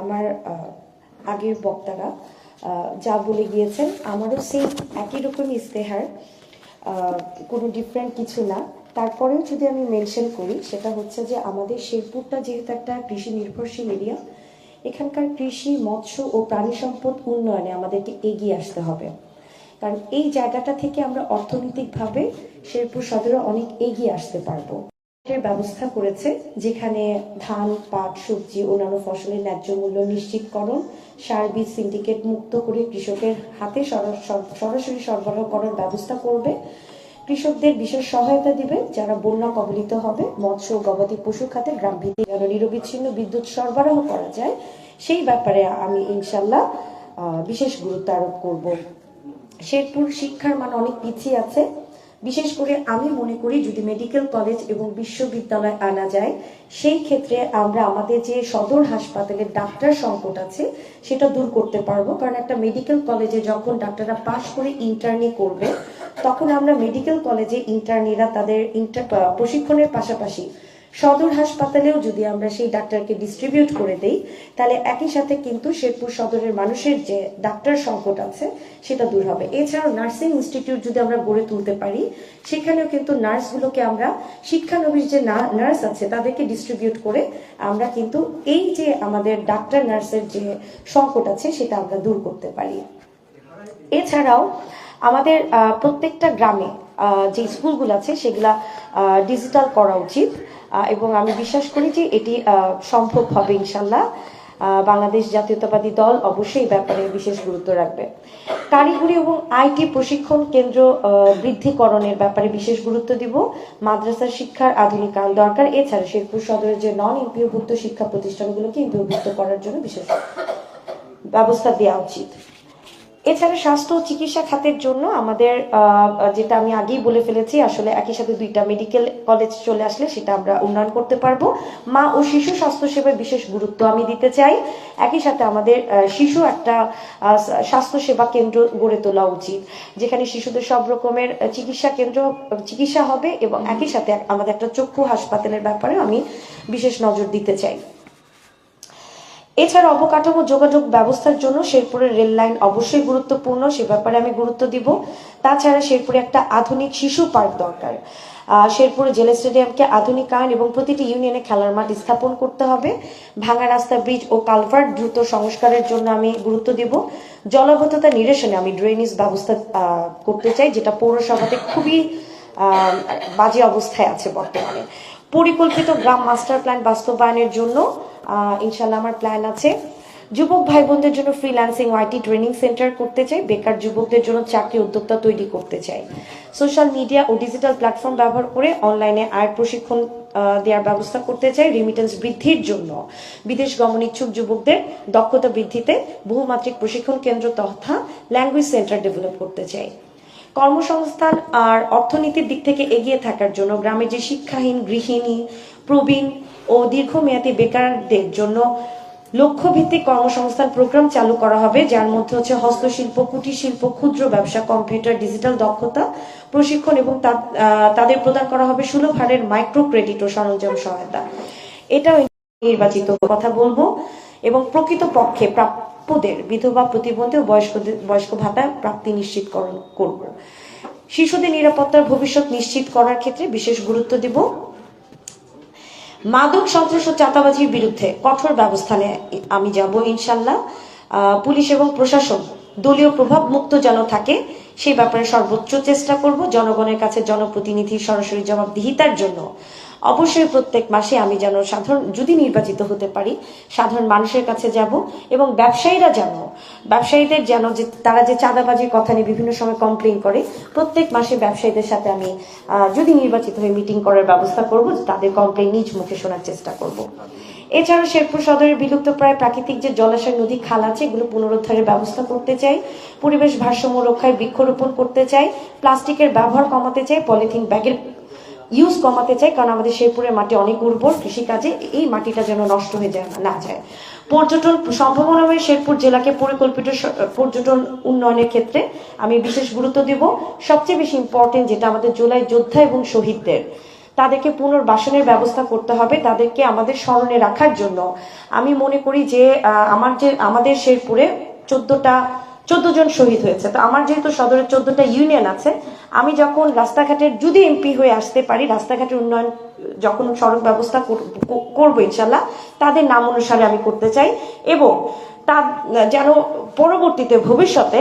আমার আগের বক্তারা যা বলে গিয়েছেন আমারও সেই একই রকম ইস্তেহার, কোনো ডিফারেন্ট কিছু না। তারপরেও যদি আমি মেনশন করি সেটা হচ্ছে যে আমাদের শেরপুরটা যেহেতু একটা কৃষি নির্ভরশীল এরিয়া, এখানকার কৃষি, মৎস্য ও প্রাণী সম্পদ উন্নয়নে আমাদেরকে এগিয়ে আসতে হবে। কারণ এই জায়গাটা থেকে আমরা অর্থনৈতিকভাবে শেরপুর সদরে অনেক এগিয়ে আসতে পারবো। ব্যবস্থা করেছে যেখানে ধান, পাট, সবজি, অন্যান্য ফসলের ন্যায্য মূল্য নিশ্চিতকরণ, সার বীজ সিন্ডিকেট মুক্ত করে কৃষকের হাতে সরাসরি সরবরাহ করার ব্যবস্থা করবে। কৃষকদের বিশেষ সহায়তা দিবে যারা বন্যা কবলিত হবে। মৎস্য ও গবাদি পশু খাতে গ্রাম ভিত্তিক যেন নিরবিচ্ছিন্ন বিদ্যুৎ সরবরাহ করা যায়, সেই ব্যাপারে আমি ইনশাল্লাহ বিশেষ গুরুত্ব আরোপ করব। শেরপুর শিক্ষার মান অনেক পিছিয়ে আছে। বিশেষ করে আমি মনে করি যদি মেডিকেল কলেজ এবং বিশ্ববিদ্যালয় আনা যায়, সেই ক্ষেত্রে আমরা আমাদের যে সদর হাসপাতালের ডাক্তার সংকট আছে সেটা দূর করতে পারবো। কারণ একটা মেডিকেল কলেজে যখন ডাক্তাররা পাশ করে ইন্টার্নি করবে, তখন আমরা মেডিকেল কলেজে ইন্টার্নিরা তাদের প্রশিক্ষণের পাশাপাশি সদর হাসপাতালেও যদি আমরা সেই ডাক্তারকে ডিস্ট্রিবিউট করে দেই, তাহলে একই সাথে কিন্তু শেরপুর সদরের মানুষের যে ডাক্তার সংকট আছে সেটা দূর হবে। এছাড়াও নার্সিং ইনস্টিটিউট যদি আমরা গড়ে তুলতে পারি, সেখানেও কিন্তু নার্সগুলোকে আমরা শিক্ষানবিশ যে নার্স আছে তাদেরকে ডিস্ট্রিবিউট করে আমরা কিন্তু এই যে আমাদের ডাক্তার নার্সের যে সংকট আছে সেটা আমরা দূর করতে পারি। এছাড়াও আমাদের প্রত্যেকটা গ্রামে যে স্কুলগুলো আছে সেগুলা ডিজিটাল করা উচিত এবং আমি বিশ্বাস করি যে এটি সম্ভব হবে ইনশাল্লাহ। বাংলাদেশ জাতীয়তাবাদী দল অবশ্যই এই ব্যাপারে বিশেষ গুরুত্ব রাখবে। কারিগরি এবং আইটি প্রশিক্ষণ কেন্দ্র বৃদ্ধিকরণের ব্যাপারে বিশেষ গুরুত্ব দিব। মাদ্রাসা শিক্ষার আধুনিকায়ন দরকার। এছাড়া শেরপুর সদরের যে নন এমপিওভুক্ত শিক্ষা প্রতিষ্ঠানগুলোকে এমপিওভুক্ত করার জন্য বিশেষ ব্যবস্থা দেওয়া উচিত। এছাড়া স্বাস্থ্য ও চিকিৎসা খাতের জন্য আমাদের যেটা আমি আগেই বলে ফেলেছি, আসলে একই সাথে দুইটা মেডিকেল কলেজ চলে আসলে সেটা আমরা উন্নয়ন করতে পারবো। মা ও শিশু স্বাস্থ্য সেবায় বিশেষ গুরুত্ব আমি দিতে চাই। একই সাথে আমাদের শিশু একটা স্বাস্থ্য সেবা কেন্দ্র গড়ে তোলা উচিত, যেখানে শিশুদের সব রকমের চিকিৎসা হবে এবং একই সাথে আমাদের একটা চক্ষু হাসপাতালের ব্যাপারে আমি বিশেষ নজর দিতে চাই। এছাড়া অবকাঠামো যোগাযোগ ব্যবস্থার জন্য শেরপুরের রেল লাইন অবশ্যই গুরুত্বপূর্ণ, সে ব্যাপারে আমি গুরুত্ব দিব। তাছাড়া শেরপুরে একটা আধুনিক শিশু পার্ক দরকার। শেরপুরে জেলা স্টেডিয়ামকে আধুনিকায়ন এবং প্রতিটি ইউনিয়নে খেলার মাঠ স্থাপন করতে হবে। ভাঙা রাস্তা, ব্রিজ ও কালভার্ট দ্রুত সংস্কারের জন্য আমি গুরুত্ব দিব। জলাবদ্ধতা নিরসনে আমি ড্রেনেজ ব্যবস্থা করতে চাই, যেটা পৌরসভাতে খুবই বাজে অবস্থায় আছে বর্তমানে। পরিকল্পিত গ্রাম মাস্টার প্ল্যান বাস্তবায়নের জন্য ইনশাল্লাহ আমার প্ল্যান আছে। যুবক ভাই বোনদের জন্য ফ্রিল্যান্সিং আইটি ট্রেনিং সেন্টার করতে চাই। বেকার যুবকদের জন্য চাকরি উদ্যোক্তা তৈরি করতে চাই। সোশ্যাল মিডিয়া ও ডিজিটাল প্ল্যাটফর্ম ব্যবহার করে অনলাইনে আয়ের প্রশিক্ষণ দেওয়ার ব্যবস্থা করতে চাই। রেমিটেন্স বৃদ্ধির জন্য বিদেশ গমন ইচ্ছুক যুবকদের দক্ষতা বৃদ্ধিতে বহুমাত্রিক প্রশিক্ষণ কেন্দ্র তথা ল্যাঙ্গুয়েজ সেন্টার ডেভেলপ করতে চাই। কর্মসংস্থান আর অর্থনীতির দিক থেকে এগিয়ে থাকার জন্য গ্রামে যে শিক্ষাহীন, গৃহিণী, প্রবীণ ও দীর্ঘমেয়াদী বেকারদের জন্য লক্ষ্যভিত্তিক কর্মসংস্থান প্রোগ্রাম চালু করা হবে, যার মধ্যে হচ্ছে হস্তশিল্প, কুটির শিল্প, ক্ষুদ্র ব্যবসা, কম্পিউটার, ডিজিটাল দক্ষতা প্রশিক্ষণ এবং তাদের প্রদান করা হবে সুলভ হারের মাইক্রো ক্রেডিট ও সরঞ্জাম সহায়তা। এটাও নির্বাচিত কথা বলবো এবং প্রকৃত পক্ষে প্রাপ্যদের বিধবা, প্রতিবন্ধী ও বয়স্ক ভাতা প্রাপ্তি নিশ্চিতকরণ করব। শিশুদের নিরাপত্তার ভবিষ্যৎ নিশ্চিত করার ক্ষেত্রে বিশেষ গুরুত্ব দিব। মাদক, সন্ত্রাস ও চাঁদাবাজির বিরুদ্ধে কঠোর ব্যবস্থা নিয়ে আমি যাব ইনশাল্লাহ। পুলিশ এবং প্রশাসন দলীয় প্রভাব মুক্ত যেন থাকে সেই ব্যাপারে সর্বোচ্চ চেষ্টা করব। জনগণের কাছে জনপ্রতিনিধির সরাসরি জবাবদিহিতার জন্য অবশ্যই প্রত্যেক মাসে আমি যেন যদি নির্বাচিত হতে পারি সাধারণ মানুষের কাছে যাব এবং ব্যবসায়ীদের যেন যে তারা যে চাঁদাবাজির কথা নিয়ে বিভিন্ন সময় কমপ্লেন করে, প্রত্যেক মাসে ব্যবসায়ীদের সাথে আমি যদি নির্বাচিত হয়ে মিটিং করার ব্যবস্থা করব, তাদের কমপ্লেন নিজ মুখে শোনার চেষ্টা করব। এছাড়াও শেরপুর সদরের বিলুপ্ত প্রায় প্রাকৃতিক যে জলাশয়, নদী, খাল আছে এগুলো পুনরুদ্ধারের ব্যবস্থা করতে চাই। পরিবেশ ভারসাম্য রক্ষায় বৃক্ষরোপণ করতে চাই। প্লাস্টিকের ব্যবহার কমাতে চাই। পলিথিন ব্যাগের ইউজ কমাতে চাই, কারণ আমাদের শেরপুরের মাটি অনেক উর্বর, কৃষিকাজে এই মাটিটা যেন নষ্ট হয়ে না যায়। পর্যটন সম্ভাবনাময় শেরপুর জেলাকে পরিকল্পিত পর্যটন উন্নয়নের ক্ষেত্রে আমি বিশেষ গুরুত্ব দেব। সবচেয়ে বেশি ইম্পর্টেন্ট যেটা আমাদের জুলাই যোদ্ধা এবং শহীদদের তাদেরকে পুনর্বাসনের ব্যবস্থা করতে হবে, তাদেরকে আমাদের স্মরণে রাখার জন্য। আমি মনে করি যে আমাদের শেরপুরে 14 জন শহীদ হয়েছে, তো আমার যেহেতু সদরের 14টা ইউনিয়ন আছে, আমি যখন রাস্তাঘাটের যদি এমপি হয়ে আসতে পারি, রাস্তাঘাটের উন্নয়ন যখন সড়ক ব্যবস্থা করবো ইনশাল্লাহ, তাদের নাম অনুসারে আমি করতে চাই। এবং তা যেন পরবর্তীতে ভবিষ্যতে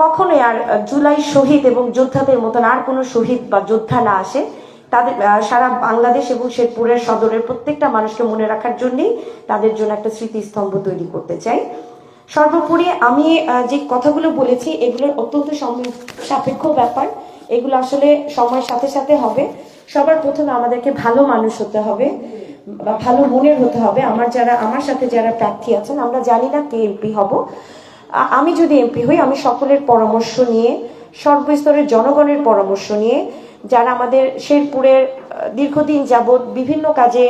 কখনোই আর জুলাই শহীদ এবং যোদ্ধাদের মতন আর কোনো শহীদ বা যোদ্ধা না আসে। তাদের সারা বাংলাদেশ এবং শেরপুরের সদরের প্রত্যেকটা মানুষকে মনে রাখার জন্যই তাদের জন্য একটা স্মৃতিস্তম্ভ তৈরি করতে চাই। সর্বোপরি আমি যে কথাগুলো বলেছি এগুলোর অত্যন্ত সময় সাপেক্ষ ব্যাপার, এগুলো আসলে সময়ের সাথে সাথে হবে। সবার প্রথমে আমাদেরকে ভালো মানুষ হতে হবে বা ভালো মনের হতে হবে। আমার সাথে যারা প্রার্থী আছেন, আমরা জানি না কে এমপি হব। আমি যদি এমপি হই, আমি সকলের পরামর্শ নিয়ে, সর্বস্তরের জনগণের পরামর্শ নিয়ে, যারা আমাদের শেরপুরের দীর্ঘদিন যাবৎ বিভিন্ন কাজে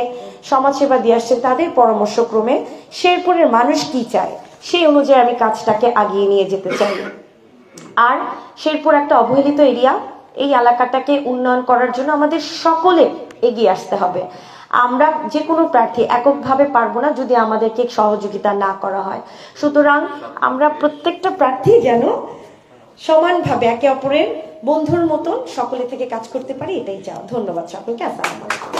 সমাজসেবা দিয়ে আসছেন, তাদের পরামর্শক্রমে শেরপুরের মানুষ কি চায় সেই অনুযায়ী আমি কাজটাকে আগিয়ে নিয়ে যেতে চাই। আর শেরপুর একটা অবহেলিত এরিয়া, এই এলাকাটাকে উন্নয়ন করার জন্য আমাদের সকলে এগিয়ে আসতে হবে। আমরা যে কোনো প্রার্থী এককভাবে পারবো না যদি আমাদেরকে সহযোগিতা না করা হয়। সুতরাং আমরা প্রত্যেকটা প্রার্থী যেন সমানভাবে একে অপরের বন্ধুর মতন সকলে থেকে কাজ করতে পারি, এটাই চাও। ধন্যবাদ সকলকে। আসসালামু আলাইকুম।